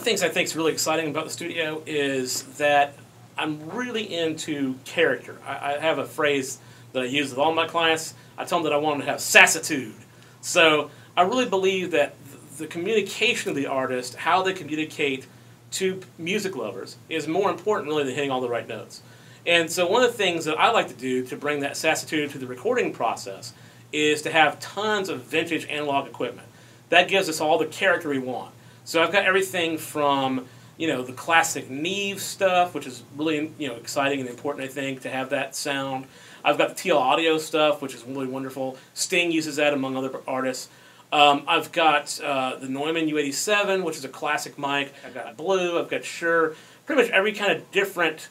things I think is really exciting about the studio is that I'm really into character. I have a phrase that I use with all my clients. I tell them that I want them to have sassitude. So I really believe that the communication of the artist, how they communicate to music lovers, is more important really than hitting all the right notes. And so one of the things that I like to do to bring that sassitude to the recording process is to have tons of vintage analog equipment. That gives us all the character we want. So I've got everything from, the classic Neve stuff, which is really, exciting and important, I think, to have that sound. I've got the TL Audio stuff, which is really wonderful. Sting uses that, among other artists. I've got the Neumann U87, which is a classic mic. I've got Blue. I've got Shure. Pretty much every kind of different,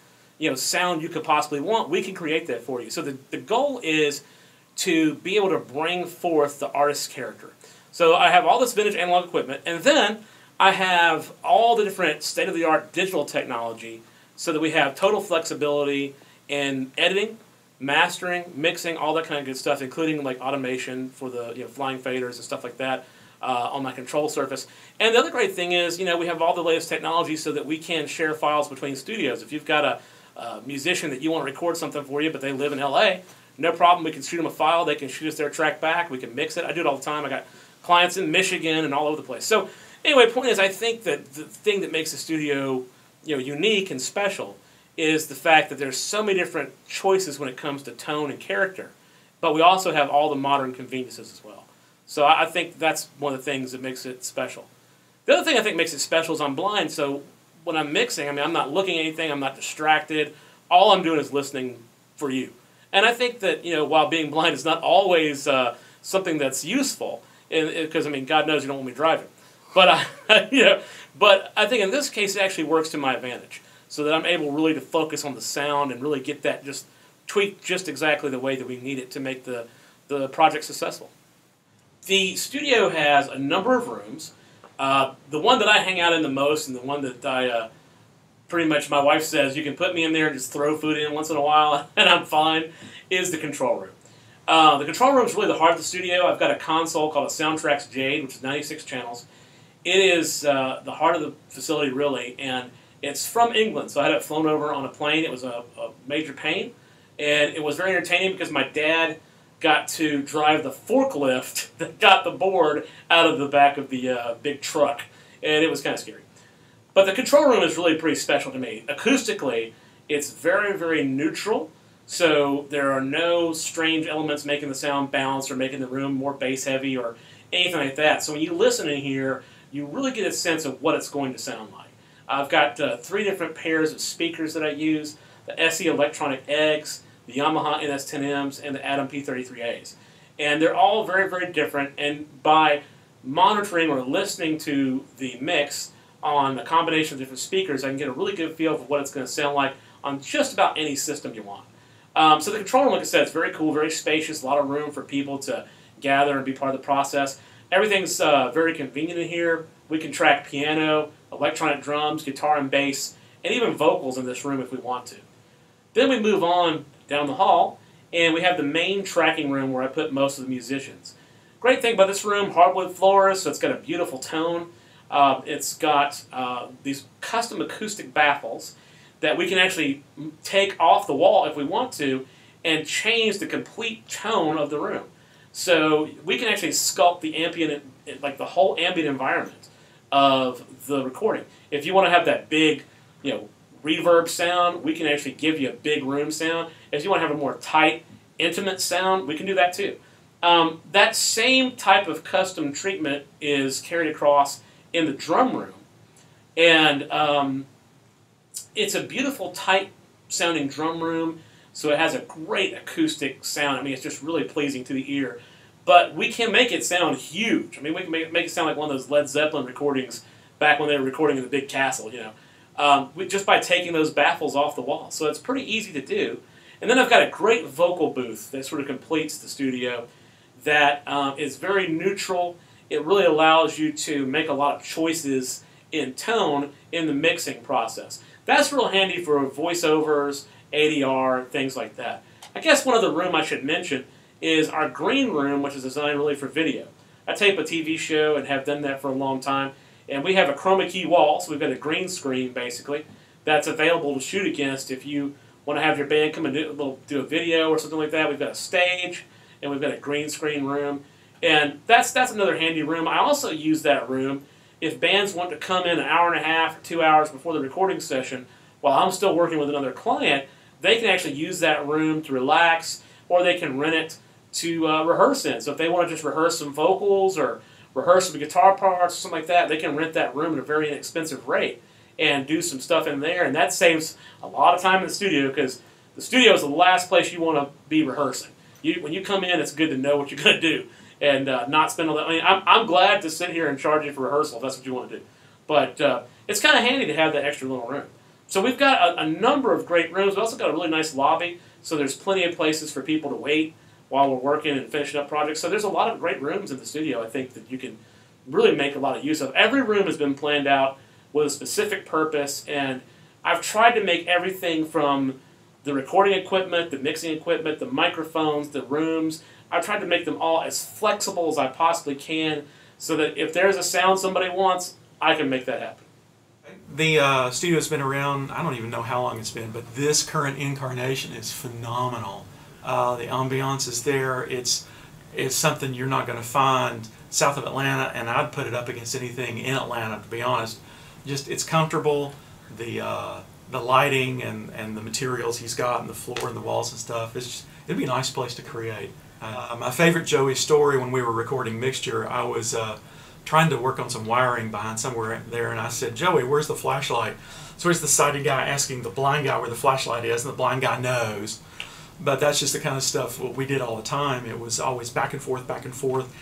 sound you could possibly want, we can create that for you. So the goal is to be able to bring forth the artist's character. So I have all this vintage analog equipment, and then I have all the different state-of-the-art digital technology so that we have total flexibility in editing, mastering, mixing, all that kind of good stuff, including like automation for the flying faders and stuff like that on my control surface. And the other great thing is, we have all the latest technology so that we can share files between studios. If you've got a musician that you want to record something for you, but they live in LA, no problem. We can shoot them a file. They can shoot us their track back. We can mix it. I do it all the time. I got clients in Michigan and all over the place. So anyway, point is, I think that the thing that makes the studio, unique and special is the fact that there's so many different choices when it comes to tone and character, but we also have all the modern conveniences as well. So I think that's one of the things that makes it special. The other thing I think makes it special is I'm blind, so when I'm mixing, I'm not looking at anything, I'm not distracted. All I'm doing is listening for you. And I think that, while being blind is not always something that's useful, because, God knows you don't want me driving. But, but I think in this case it actually works to my advantage, so that I'm able really to focus on the sound and really get that just tweaked just exactly the way that we need it to make the project successful. The studio has a number of rooms. The one that I hang out in the most, and the one that I pretty much, my wife says, you can put me in there and just throw food in once in a while and I'm fine, is the control room. The control room is really the heart of the studio. I've got a console called a Soundtrax Jade, which is 96 channels. It is the heart of the facility, really, and it's from England, so I had it flown over on a plane. It was a major pain, and it was very entertaining because my dad got to drive the forklift that got the board out of the back of the big truck, and it was kind of scary. But the control room is really pretty special to me. Acoustically, it's very, very neutral, so there are no strange elements making the sound bounce or making the room more bass-heavy or anything like that. So when you listen in here, you really get a sense of what it's going to sound like. I've got 3 different pairs of speakers that I use, the SE Electronic Eggs, the Yamaha NS10Ms, and the Adam P33As. And they're all very, very different, and by monitoring or listening to the mix on a combination of different speakers, I can get a really good feel for what it's going to sound like on just about any system you want. So the control room, like I said, it's very cool, very spacious, a lot of room for people to gather and be part of the process. Everything's very convenient in here. We can track piano, electronic drums, guitar and bass, and even vocals in this room if we want to. Then we move on down the hall, and we have the main tracking room where I put most of the musicians. Great thing about this room, hardwood floors, so it's got a beautiful tone. It's got these custom acoustic baffles that we can actually take off the wall if we want to and change the complete tone of the room. So we can actually sculpt the ambient, like the whole ambient environment of the recording. If you want to have that big, reverb sound, we can actually give you a big room sound. If you want to have a more tight, intimate sound, we can do that too. That same type of custom treatment is carried across in the drum room. And it's a beautiful, tight-sounding drum room, so it has a great acoustic sound. It's just really pleasing to the ear. But we can make it sound huge. We can make it sound like one of those Led Zeppelin recordings back when they were recording in the big castle, just by taking those baffles off the wall. So it's pretty easy to do. And then I've got a great vocal booth that sort of completes the studio that is very neutral. It really allows you to make a lot of choices in tone in the mixing process. That's real handy for voiceovers, ADR, things like that. I guess one other room I should mention is our green room, which is designed really for video. I tape a TV show and have done that for a long time. And we have a chroma key wall, so we've got a green screen basically that's available to shoot against if you want to have your band come and do a video or something like that. We've got a stage, and we've got a green screen room, and that's another handy room. I also use that room if bands want to come in an hour and a half or 2 hours before the recording session while I'm still working with another client. They can actually use that room to relax, or they can rent it to rehearse in. So if they want to just rehearse some vocals or rehearse some guitar parts or something like that, they can rent that room at a very inexpensive rate and do some stuff in there, and that saves a lot of time in the studio, because the studio is the last place you want to be rehearsing. When you come in, it's good to know what you're going to do and not spend all that. I mean, I'm glad to sit here and charge you for rehearsal if that's what you want to do, but it's kind of handy to have that extra little room. So we've got a number of great rooms. We've also got a really nice lobby, so there's plenty of places for people to wait while we're working and finishing up projects. So there's a lot of great rooms in the studio, I think, that you can really make a lot of use of. Every room has been planned out with a specific purpose, and I've tried to make everything from the recording equipment, the mixing equipment, the microphones, the rooms, I've tried to make them all as flexible as I possibly can so that if there's a sound somebody wants, I can make that happen. The studio's been around, I don't even know how long it's been, but this current incarnation is phenomenal. The ambiance is there. It's something you're not going to find south of Atlanta, and I'd put it up against anything in Atlanta, to be honest. Just, it's comfortable. The lighting and the materials he's got, and the floor and the walls and stuff, it'd be a nice place to create. My favorite Joey story, when we were recording Mixture, I was trying to work on some wiring behind somewhere there, and I said, "Joey, where's the flashlight?" So here's the sighted guy asking the blind guy where the flashlight is, and the blind guy knows. But that's just the kind of stuff we did all the time. It was always back and forth, back and forth.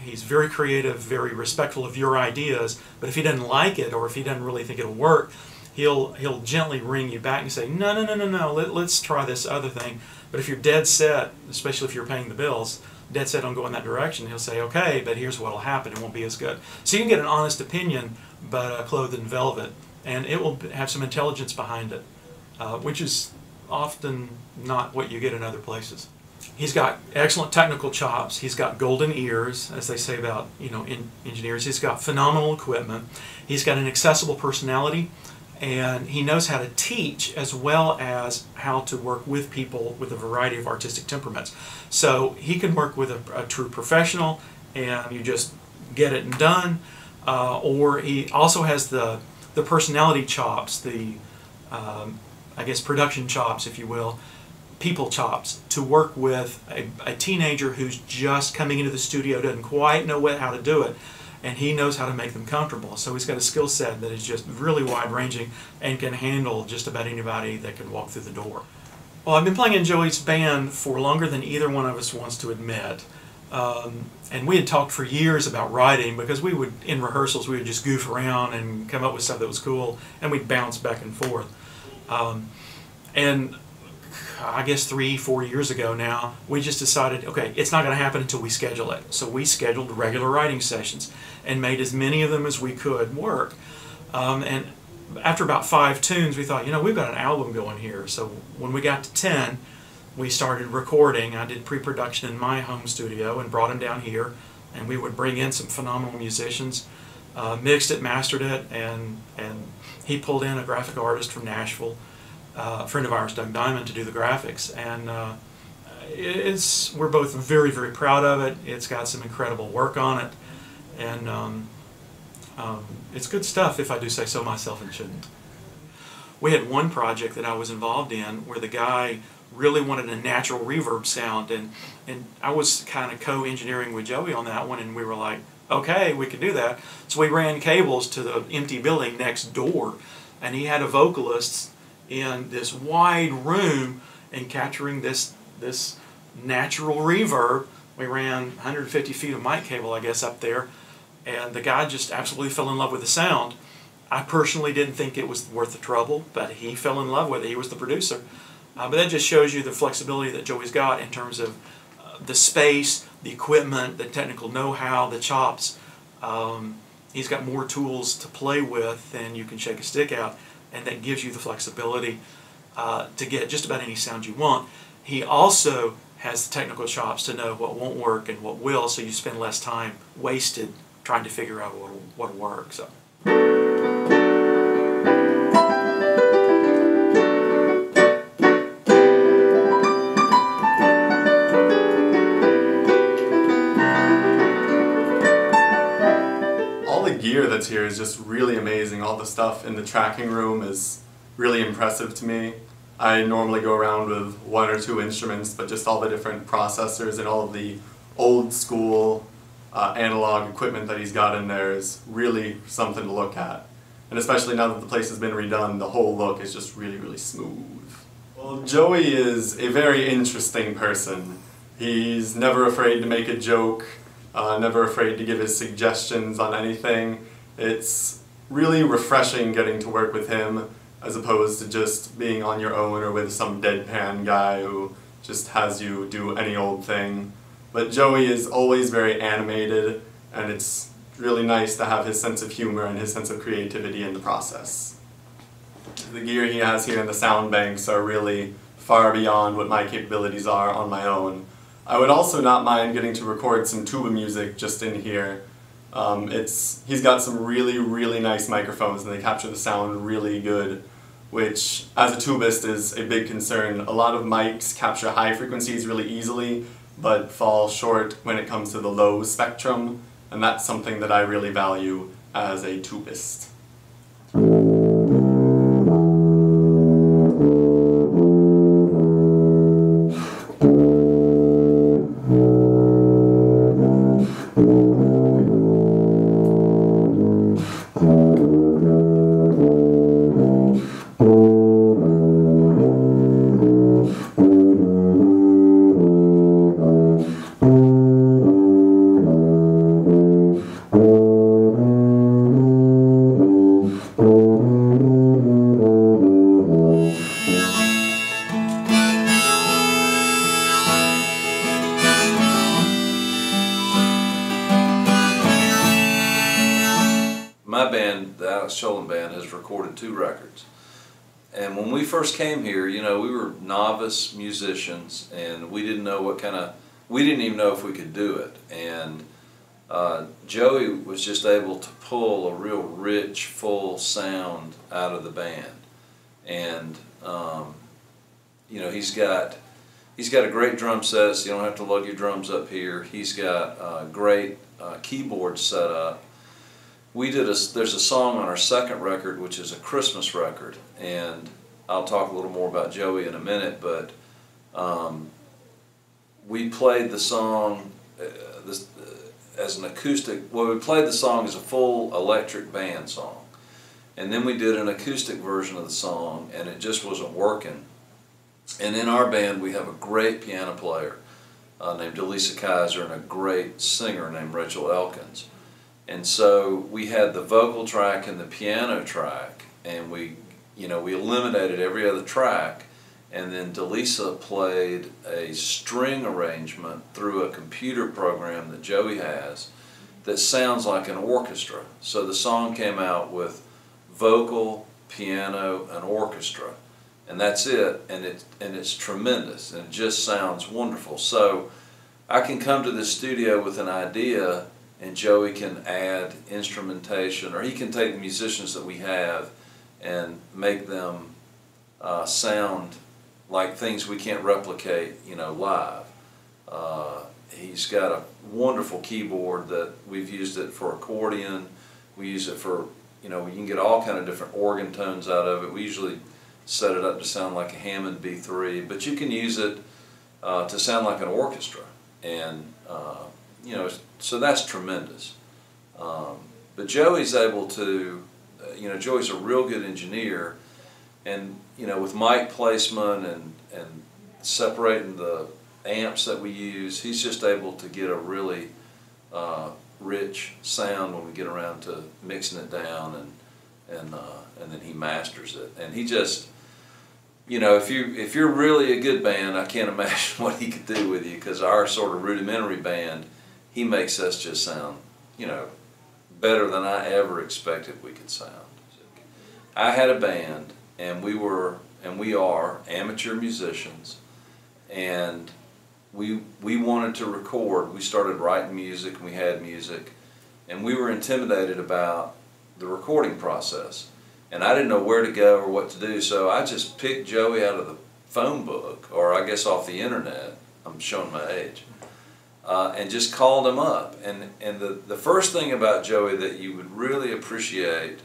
He's very creative, very respectful of your ideas, but if he doesn't like it, or if he doesn't really think it'll work, he'll gently ring you back and say, no, let's try this other thing. But if you're dead set, especially if you're paying the bills, dead set on going that direction, he'll say, okay, but here's what'll happen, it won't be as good. So you can get an honest opinion, but clothed in velvet, and it will have some intelligence behind it, which is often not what you get in other places. He's got excellent technical chops. He's got golden ears, as they say about engineers. He's got phenomenal equipment. He's got an accessible personality, and he knows how to teach as well as how to work with people with a variety of artistic temperaments. So he can work with a true professional, and you just get it and done. Or he also has the personality chops, I guess production chops, if you will, people chops, to work with a teenager who's just coming into the studio, doesn't quite know how to do it, and he knows how to make them comfortable. So he's got a skill set that is just really wide-ranging and can handle just about anybody that can walk through the door. Well, I've been playing in Joey's band for longer than either one of us wants to admit. And we had talked for years about writing, because in rehearsals, we would just goof around and come up with stuff that was cool, and we'd bounce back and forth. And I guess 3-4 years ago now, we just decided, okay, it's not going to happen until we schedule it. So we scheduled regular writing sessions and made as many of them as we could work. And after about 5 tunes, we thought, we've got an album going here. So when we got to 10, we started recording. I did pre-production in my home studio and brought them down here, and we would bring in some phenomenal musicians, mixed it, mastered it, and he pulled in a graphic artist from Nashville, a friend of ours, Doug Diamond, to do the graphics, and we're both very, very proud of it. It's got some incredible work on it, and it's good stuff, if I do say so myself, and shouldn't. We had one project that I was involved in where the guy really wanted a natural reverb sound, and I was kind of co-engineering with Joey on that one, and we were like, okay, we can do that. So we ran cables to the empty building next door, and he had a vocalist in this wide room and capturing this natural reverb. We ran 150 feet of mic cable, I guess, up there, and the guy just absolutely fell in love with the sound. I personally didn't think it was worth the trouble, but he fell in love with it. He was the producer. But that just shows you the flexibility that Joey's got in terms of the space, the equipment, the technical know-how, the chops. He's got more tools to play with than you can shake a stick out, and that gives you the flexibility to get just about any sound you want. He also has the technical chops to know what won't work and what will, so you spend less time wasted trying to figure out what'll work. So. All the gear that's here is just really amazing. All the stuff in the tracking room is really impressive to me. I normally go around with 1 or 2 instruments, but just all the different processors and all of the old school analog equipment that he's got in there is really something to look at. And especially now that the place has been redone, the whole look is just really, really smooth. Well, Joey is a very interesting person. He's never afraid to make a joke, never afraid to give his suggestions on anything. It's really refreshing getting to work with him, as opposed to just being on your own or with some deadpan guy who just has you do any old thing. But Joey is always very animated, and it's really nice to have his sense of humor and his sense of creativity in the process. The gear he has here in the sound banks are really far beyond what my capabilities are on my own. I would also not mind getting to record some tuba music just in here. He's got some really, really nice microphones, and they capture the sound really good, which as a tubist is a big concern. A lot of mics capture high frequencies really easily, but fall short when it comes to the low spectrum, and that's something that I really value as a tubist. My band, the Alex Cholan Band, has recorded 2 records. And when we first came here, you know, we were novice musicians, and we didn't know we didn't even know if we could do it. And Joey was just able to pull a real rich, full sound out of the band. And, you know, he's got a great drum set, so you don't have to lug your drums up here. He's got a great keyboard set up. There's a song on our 2nd record, which is a Christmas record, and I'll talk a little more about Joey in a minute, but we played the song as an acoustic, well, we played the song as a full electric band song, and then we did an acoustic version of the song, and it just wasn't working. And in our band, we have a great piano player named Delisa Kaiser and a great singer named Rachel Elkins. And so we had the vocal track and the piano track, and we eliminated every other track, and then Delisa played a string arrangement through a computer program that Joey has that sounds like an orchestra. So the song came out with vocal, piano, and orchestra, and that's it, and it's tremendous, and it just sounds wonderful. So I can come to the studio with an idea, and Joey can add instrumentation, or he can take the musicians that we have and make them sound like things we can't replicate, you know, live. He's got a wonderful keyboard that we've used it for accordion. We use it for, you know, you can get all kind of different organ tones out of it. We usually set it up to sound like a Hammond B3, but you can use it to sound like an orchestra, and you know, so that's tremendous. But Joey's able to, you know, Joey's a real good engineer, and you know, with mic placement and separating the amps that we use, he's just able to get a really rich sound when we get around to mixing it down, and then he masters it. And he just, you know, if you're really a good band, I can't imagine what he could do with you, because our sort of rudimentary band, he makes us just sound, you know, better than I ever expected we could sound. I had a band, and we are amateur musicians, and we wanted to record. We started writing music, and we had music, and we were intimidated about the recording process. And I didn't know where to go or what to do, so I just picked Joey out of the phone book, or I guess off the internet, I'm showing my age, and just called him up. And the first thing about Joey that you would really appreciate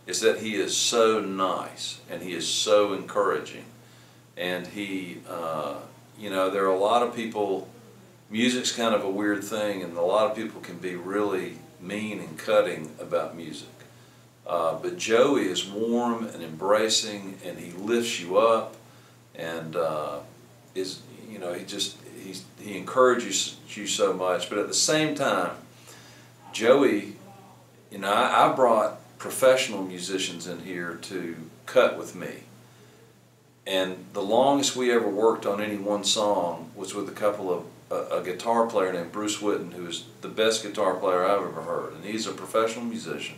is that he is so nice, and he is so encouraging. And he, you know, there are a lot of people, music's kind of a weird thing, and a lot of people can be really mean and cutting about music. But Joey is warm and embracing, and he lifts you up, and is, you know, he encourages you so much. But at the same time, Joey, you know, I brought professional musicians in here to cut with me, and the longest we ever worked on any one song was with a guitar player named Bruce Witten, who is the best guitar player I've ever heard, and he's a professional musician.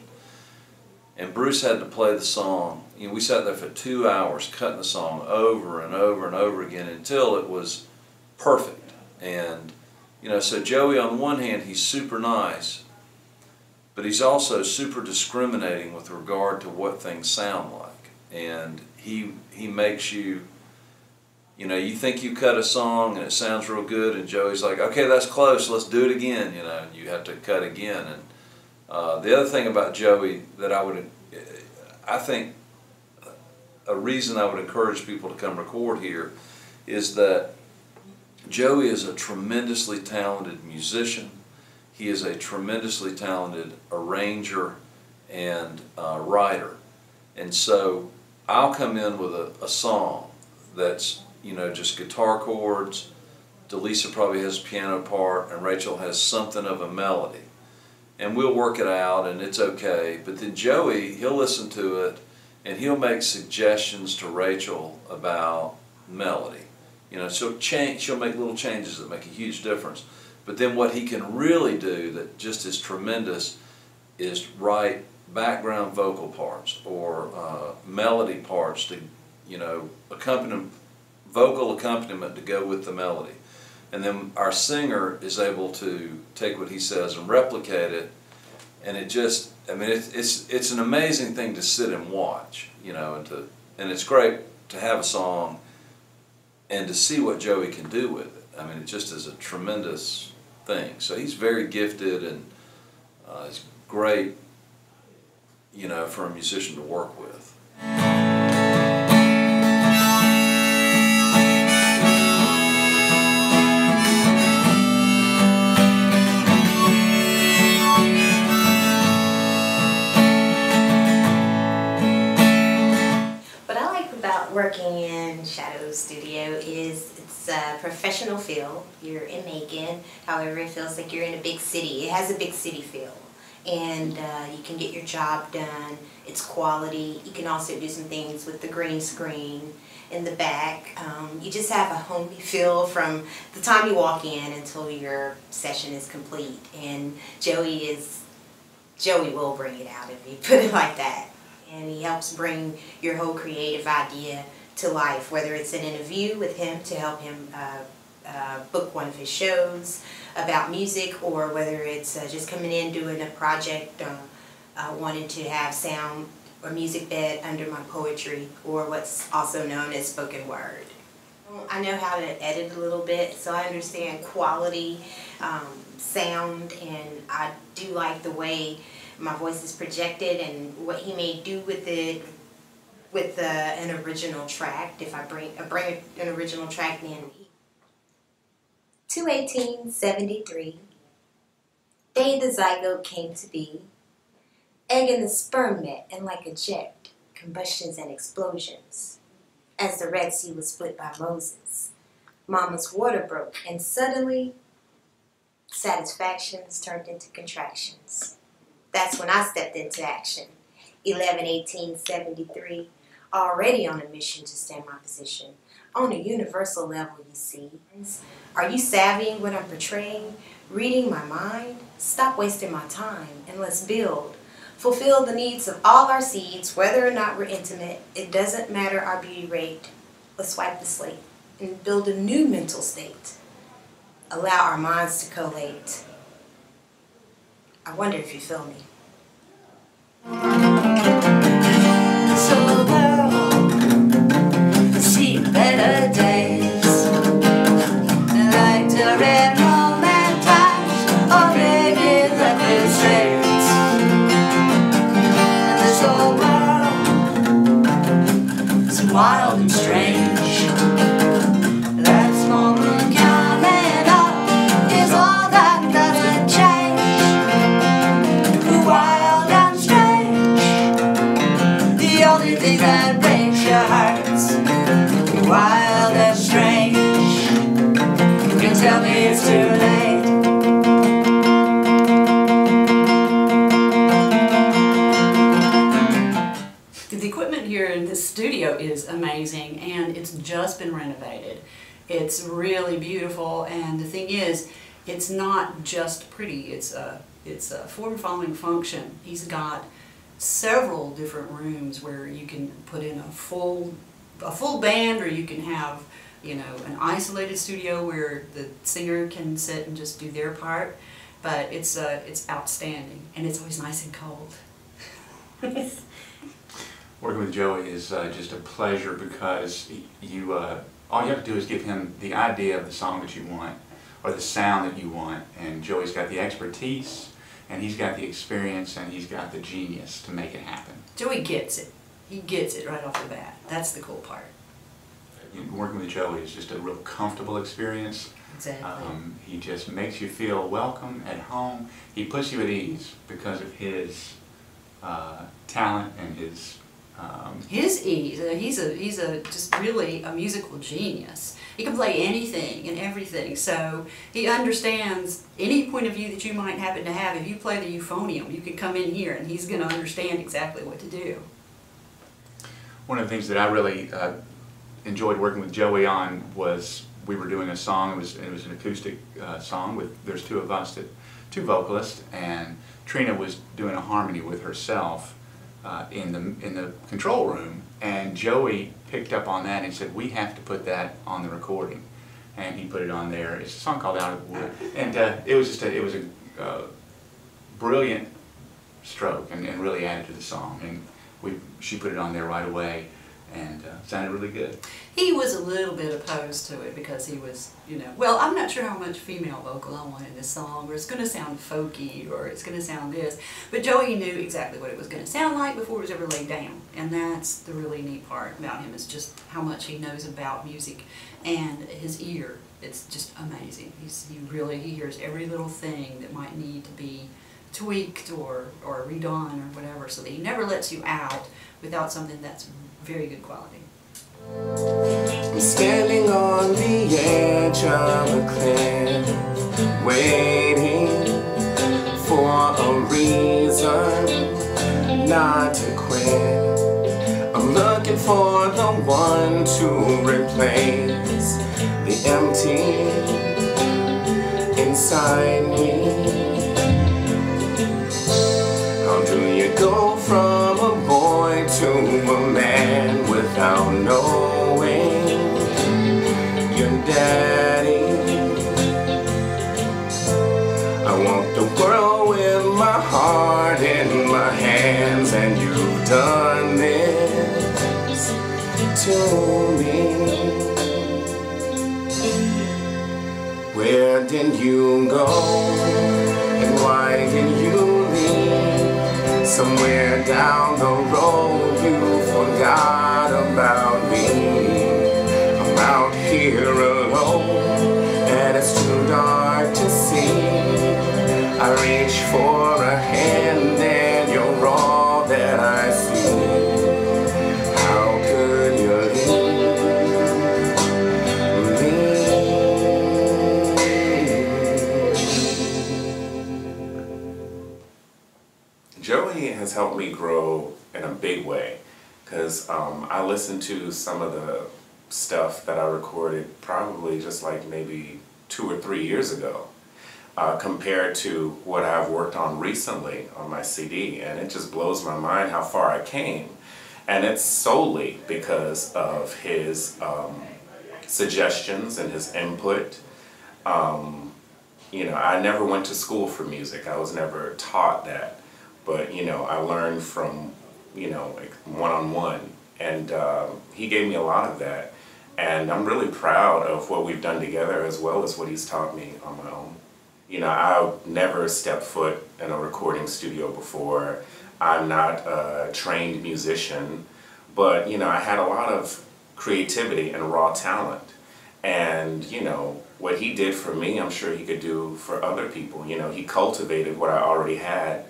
And Bruce had to play the song. You know, we sat there for 2 hours cutting the song over and over and over again until it was perfect. And, you know, so Joey, on one hand, he's super nice, but he's also super discriminating with regard to what things sound like. And he makes you, you know, you think you cut a song and it sounds real good, and Joey's like, okay, that's close, let's do it again, you know, and you have to cut again. And the other thing about Joey that I think a reason I would encourage people to come record here is that Joey is a tremendously talented musician. He is a tremendously talented arranger and writer. And so I'll come in with a song that's, you know, just guitar chords. Delisa probably has a piano part, and Rachel has something of a melody. And we'll work it out, and it's okay. But then Joey, he'll listen to it, and he'll make suggestions to Rachel about melody. You know, she'll make little changes that make a huge difference. But then what he can really do that just is tremendous is write background vocal parts or melody parts to, you know, vocal accompaniment to go with the melody. And then our singer is able to take what he says and replicate it, and it just, I mean, it's an amazing thing to sit and watch, you know, and it's great to have a song and to see what Joey can do with it. I mean, it just is a tremendous thing. So he's very gifted, and he's great, you know, for a musician to work with. Working in Shadow Studio is it's a professional feel. You're in Macon, however it feels like you're in a big city. It has a big city feel, and you can get your job done. It's quality. You can also do some things with the green screen in the back. You just have a homey feel from the time you walk in until your session is complete. And Joey will bring it out of you, put it like that. And he helps bring your whole creative idea to life, whether it's an interview with him to help him book one of his shows about music, or whether it's just coming in doing a project, wanting to have sound or music bed under my poetry, or what's also known as spoken word. I know how to edit a little bit, so I understand quality, sound, and I do like the way my voice is projected and what he may do with it with an original track. If I bring an original track in. 2/1873, day the zygote came to be, egg and the sperm met, and like a jet, combustions and explosions. As the Red Sea was split by Moses, Mama's water broke, and suddenly satisfactions turned into contractions. That's when I stepped into action. 11/1873, already on a mission to stand my position. On a universal level, you see. Are you savvy in what I'm portraying? Reading my mind? Stop wasting my time and let's build. Fulfill the needs of all our seeds, whether or not we're intimate. It doesn't matter our beauty rate. Let's wipe the slate and build a new mental state. Allow our minds to collate. I wonder if you feel me. So girl, see better days, like to read romance or maybe leprosy. And this whole world is wild and strange. That small moon coming up is all that doesn't change. Wild and strange, the only thing that breaks your hearts. Wild and strange, you can tell me it's too late. The equipment here in this studio is amazing, and it's just been renovated. It's really beautiful, and the thing is, it's not just pretty, it's a form following function. He's got several different rooms where you can put in a full band, or you can have, you know, an isolated studio where the singer can sit and just do their part. But it's outstanding, and it's always nice and cold. Working with Joey is just a pleasure, because all you have to do is give him the idea of the song that you want, or the sound that you want, and Joey's got the expertise, and he's got the experience, and he's got the genius to make it happen. Joey gets it. He gets it right off the bat. That's the cool part. Working with Joey is just a real comfortable experience. Exactly. He just makes you feel welcome, at home. He puts you at ease because of his talent and his ease. He's just really a musical genius. He can play anything and everything, so he understands any point of view that you might happen to have. If you play the euphonium, you can come in here and he's going to understand exactly what to do. One of the things that I really enjoyed working with Joey on was, we were doing a song. It was an acoustic song there's two of us, two vocalists, and Trina was doing a harmony with herself in the control room, and Joey picked up on that and said, we have to put that on the recording, and he put it on there. It's a song called Out of the Wood, and it was a brilliant stroke, and really added to the song, and she put it on there right away, and sounded really good. He was a little bit opposed to it because he was, you know, well, I'm not sure how much female vocal I want in this song, or it's going to sound folky, or it's going to sound this. But Joey knew exactly what it was going to sound like before it was ever laid down. And that's the really neat part about him, is just how much he knows about music and his ear. It's just amazing. He hears every little thing that might need to be tweaked or redone or whatever, so that he never lets you out without something that's very good quality. I'm standing on the edge of a cliff, waiting for a reason not to quit. I'm looking for the one to replace the empty inside me. How do you go from a boy to a man without knowing your daddy? I want the world with my heart in my hands, and you've done this to me. Where did you go, and why did you leave? Somewhere down the road you forgot about me. I'm out here alone, and it's too dark to see. I reach for a hand, and you're all that I see. How could you leave? Joey has helped me grow in a big way, because I listened to some of the stuff that I recorded probably just like maybe 2 or 3 years ago, compared to what I've worked on recently on my CD, and it just blows my mind how far I came. And it's solely because of his suggestions and his input. you know, I never went to school for music. I was never taught that. But, you know, I learned from, you know, like one-on-one. And he gave me a lot of that. And I'm really proud of what we've done together as well as what he's taught me on my own. You know, I've never stepped foot in a recording studio before. I'm not a trained musician, but, you know, I had a lot of creativity and raw talent. And, you know, what he did for me, I'm sure he could do for other people. You know, he cultivated what I already had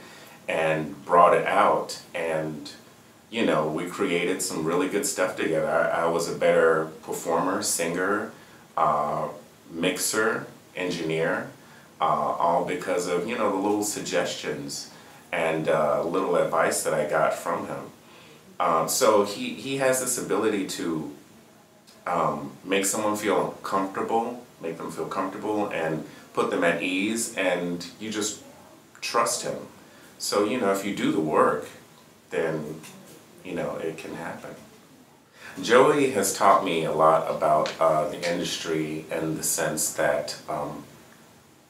and brought it out. And, you know, we created some really good stuff together. I was a better performer, singer, mixer, engineer, all because of, you know, the little suggestions and little advice that I got from him. So he has this ability to make someone feel comfortable, make them feel comfortable and put them at ease, and you just trust him. So, you know, if you do the work, then, you know, it can happen. Joey has taught me a lot about the industry in the sense that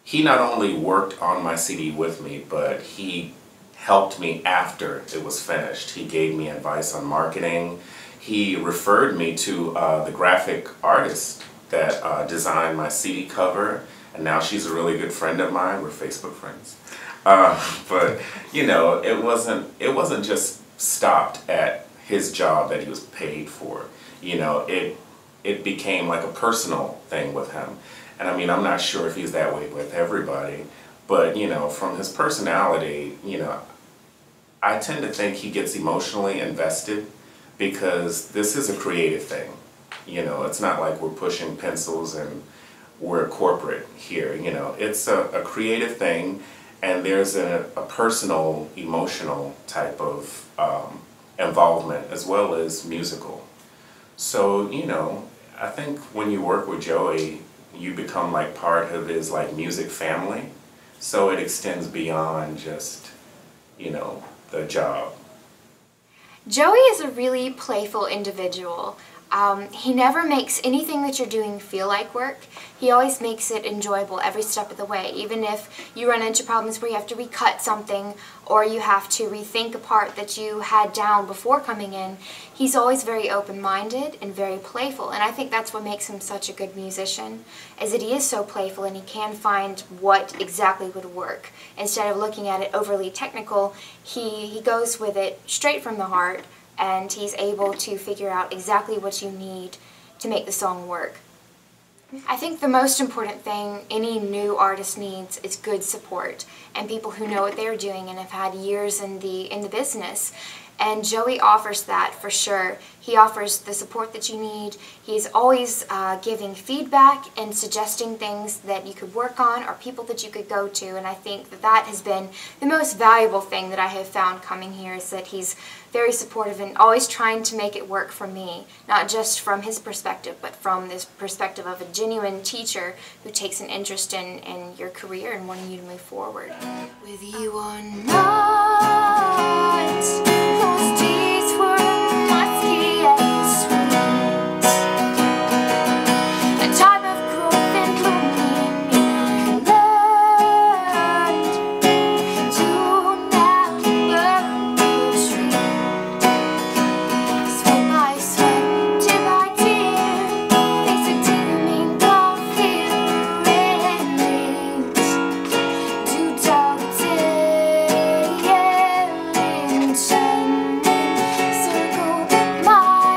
he not only worked on my CD with me, but he helped me after it was finished. He gave me advice on marketing. He referred me to the graphic artist that designed my CD cover, and now she's a really good friend of mine. We're Facebook friends. But, you know, it wasn't just stopped at his job that he was paid for. You know, it became like a personal thing with him. And I mean, I'm not sure if he's that way with everybody, but, you know, from his personality, you know, I tend to think he gets emotionally invested because this is a creative thing. You know, it's not like we're pushing pencils and we're corporate here. You know, it's a creative thing, and there's a personal, emotional type of involvement as well as musical. So, you know, I think when you work with Joey, you become like part of his like music family. So it extends beyond just, you know, the job. Joey is a really playful individual. He never makes anything that you're doing feel like work. He always makes it enjoyable every step of the way. Even if you run into problems where you have to recut something or you have to rethink a part that you had down before coming in, he's always very open-minded and very playful. And I think that's what makes him such a good musician, is that he is so playful and he can find what exactly would work. Instead of looking at it overly technical, he goes with it straight from the heart, and he's able to figure out exactly what you need to make the song work. I think the most important thing any new artist needs is good support and people who know what they're doing and have had years in the business. And Joey offers that for sure. He offers the support that you need. He's always giving feedback and suggesting things that you could work on or people that you could go to. And I think that that has been the most valuable thing that I have found coming here, is that he's very supportive and always trying to make it work for me. Not just from his perspective, but from this perspective of a genuine teacher who takes an interest in your career and wanting you to move forward. With you or not, those days were musky and sweet. A time of growth and blooming, learned to never retreat. Sweat by sweat, tear by tear, face a teeming of fear and need to doubt it. Circle my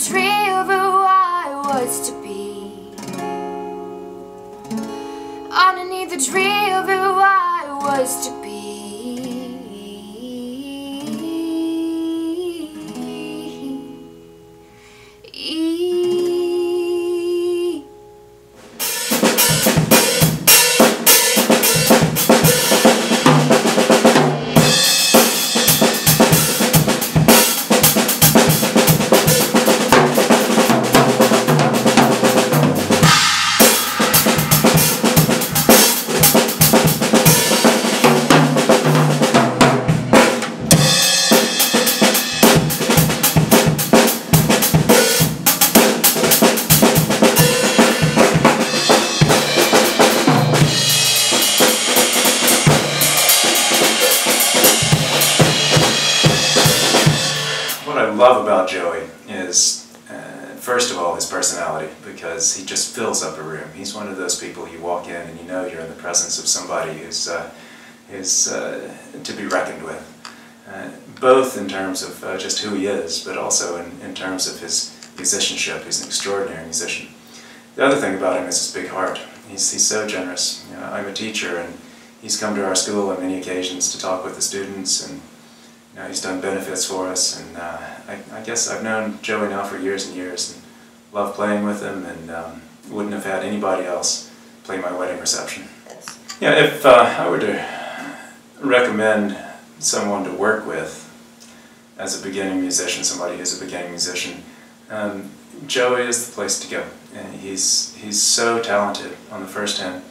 tree of who I was to be. Underneath the tree of who I was to be. What I love about Joey is, first of all, his personality, because he just fills up a room. He's one of those people you walk in and you know you're in the presence of somebody who's to be reckoned with, both in terms of just who he is, but also in terms of his musicianship. He's an extraordinary musician. The other thing about him is his big heart. He's so generous. You know, I'm a teacher, and he's come to our school on many occasions to talk with the students, and you know, he's done benefits for us, and I guess I've known Joey now for years and years, and love playing with him, and wouldn't have had anybody else play my wedding reception. Yeah, if I were to recommend someone to work with as a beginning musician, somebody who's a beginning musician, Joey is the place to go. And he's so talented on the first hand.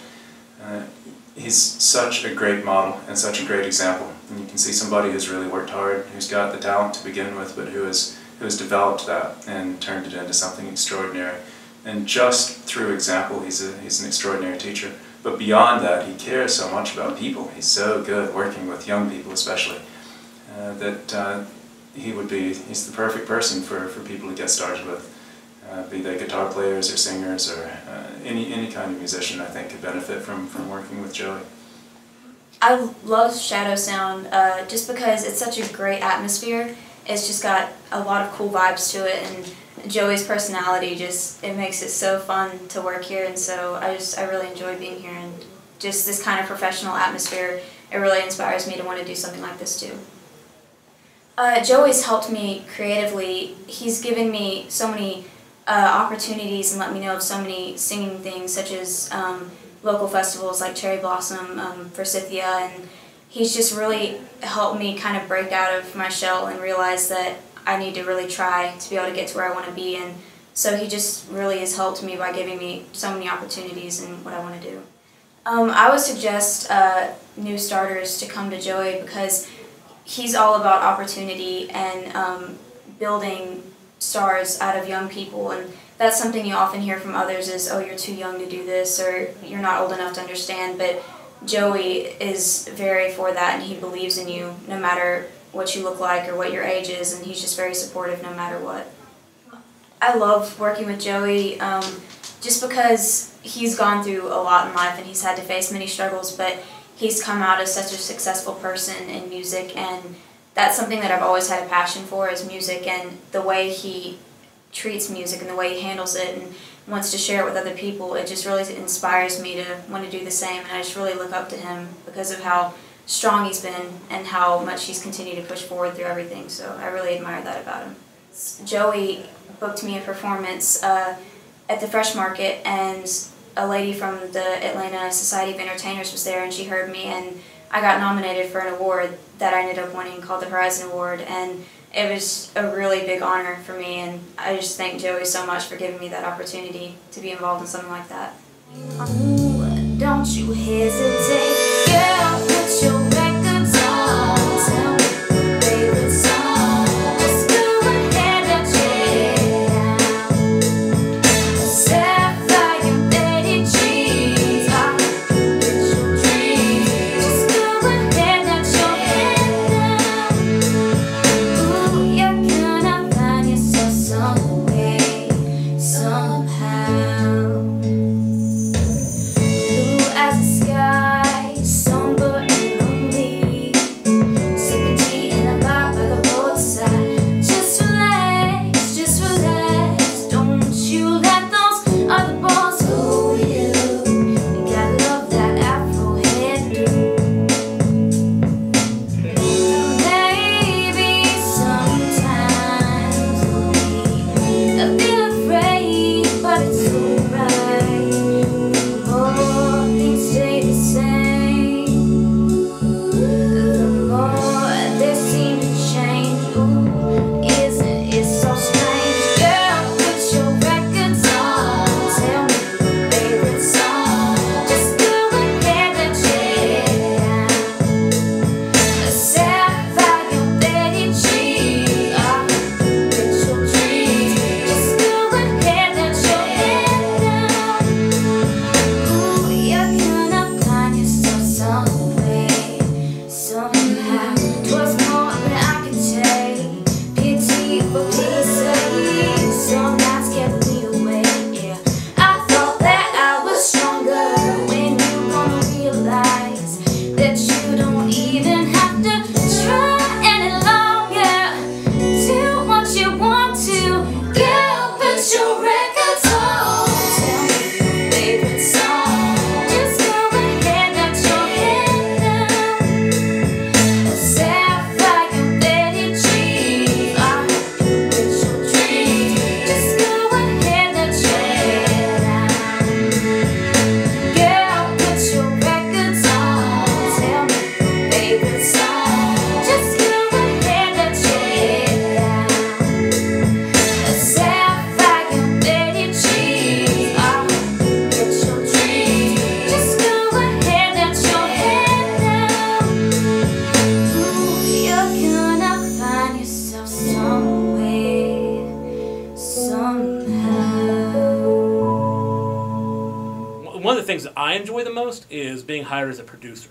He's such a great model and such a great example. And you can see somebody who's really worked hard, who's got the talent to begin with, but who has developed that and turned it into something extraordinary. And just through example, he's an extraordinary teacher. But beyond that, he cares so much about people. He's so good working with young people, especially, that he's the perfect person for people to get started with. Be they guitar players or singers or any kind of musician, I think, could benefit from working with Joey. I love Shadow Sound just because it's such a great atmosphere. It's just got a lot of cool vibes to it, and Joey's personality it makes it so fun to work here, and so I really enjoy being here, and just this kind of professional atmosphere, it really inspires me to want to do something like this too. Joey's helped me creatively. He's given me so many opportunities and let me know of so many singing things, such as local festivals like Cherry Blossom, Forsythia, and he's just really helped me kind of break out of my shell and realize that I need to really try to be able to get to where I want to be, and so he just really has helped me by giving me so many opportunities in what I want to do. I would suggest new starters to come to Joey because he's all about opportunity and building stars out of young people, and that's something you often hear from others is, oh, you're too young to do this, or you're not old enough to understand, but Joey is very for that, and he believes in you no matter what you look like or what your age is, and he's just very supportive no matter what. I love working with Joey just because he's gone through a lot in life and he's had to face many struggles, but he's come out as such a successful person in music, and that's something that I've always had a passion for is music, and the way he treats music and the way he handles it and wants to share it with other people, it just really inspires me to want to do the same, and I just really look up to him because of how strong he's been and how much he's continued to push forward through everything, so I really admire that about him. Joey booked me a performance at the Fresh Market, and a lady from the Atlanta Society of Entertainers was there, and she heard me, and I got nominated for an award that I ended up winning called the Horizon Award, and it was a really big honor for me, and I just thank Joey so much for giving me that opportunity to be involved in something like that. Oh, don't you hesitate, girl, put your records on, tell me your favorite song, let's go ahead and check it out. Sapphire, Betty G's, I with your dreams, just go ahead and check it out. Ooh, you're gonna find yourself some way, somehow. Blue as the sky, somber But please say some nights kept me away. Yeah, I thought that I was stronger. When you gonna realize that you don't even have to try any longer? Do what you want to. Girl, put your records on. Tell me your favorite song. Just go ahead, let your head down. Sapphire and Betty G. I hope you get your dream. Just go ahead, let your head down. Girl, put your records on. Tell me your favorite song. Just go ahead, let your head down. Sapphire and Betty G. I hope you get your dream. Just go ahead, let your head down. Ooh, you're gonna find yourself somewhere, somehow. One of the things that I enjoy the most is being hired as a producer.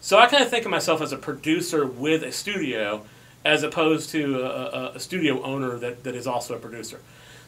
So I kind of think of myself as a producer with a studio as opposed to a studio owner that is also a producer.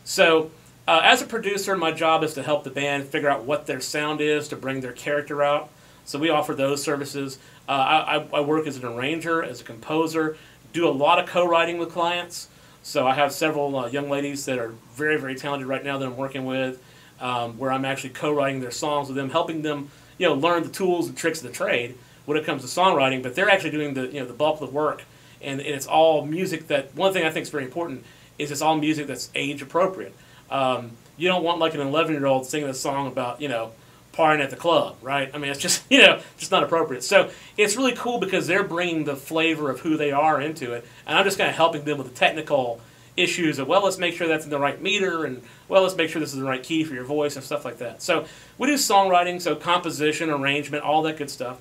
So as a producer, my job is to help the band figure out what their sound is to bring their character out. So we offer those services. I work as an arranger, as a composer, do a lot of co-writing with clients. So I have several young ladies that are very, very talented right now that I'm working with, where I'm actually co-writing their songs with them, helping them, learn the tools and tricks of the trade when it comes to songwriting. But they're actually doing the bulk of the work, and it's all music that. One thing I think is very important is it's all music that's age appropriate. You don't want like an 11-year-old singing a song about partying at the club, right? I mean, it's just just not appropriate. So it's really cool because they're bringing the flavor of who they are into it, and I'm just kind of helping them with the technical issues of, well, let's make sure that's in the right meter, and well, let's make sure this is the right key for your voice and stuff like that. So we do songwriting, so composition, arrangement, all that good stuff.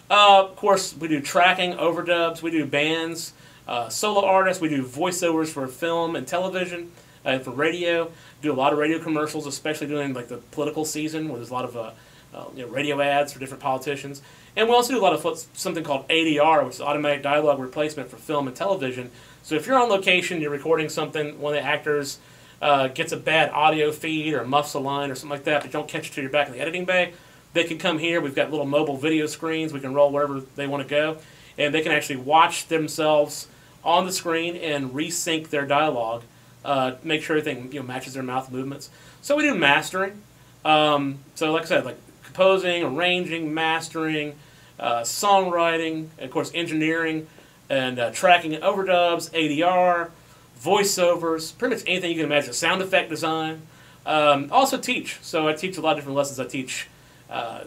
Of course, we do tracking, overdubs, we do bands, solo artists, we do voiceovers for film and television, for radio. Do a lot of radio commercials, especially during like the political season, where there's a lot of radio ads for different politicians. And we also do a lot of something called ADR, which is automatic dialogue replacement for film and television. So if you're on location, you're recording something, one of the actors gets a bad audio feed or muffs a line or something like that, but don't catch it till you're back in the editing bay, they can come here. We've got little mobile video screens. We can roll wherever they want to go, and they can actually watch themselves on the screen and resync their dialogue, make sure everything matches their mouth movements. So we do mastering. So like I said, like composing, arranging, mastering, songwriting, and of course engineering, and tracking and overdubs, ADR, voiceovers, pretty much anything you can imagine, sound effect design. Also teach. So I teach a lot of different lessons. I teach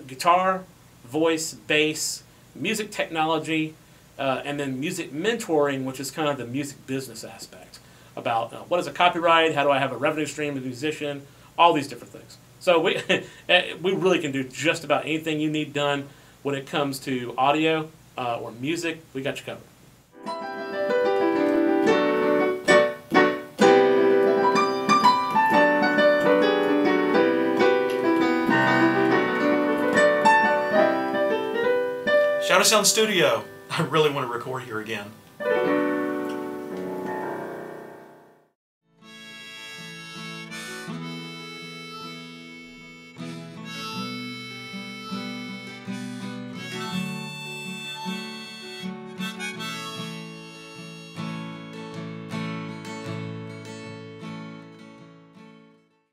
guitar, voice, bass, music technology, and then music mentoring, which is kind of the music business aspect about what is a copyright, how do I have a revenue stream as a musician, all these different things. So we really can do just about anything you need done when it comes to audio or music. We got you covered. Shadow Sound Studio. I really want to record here again.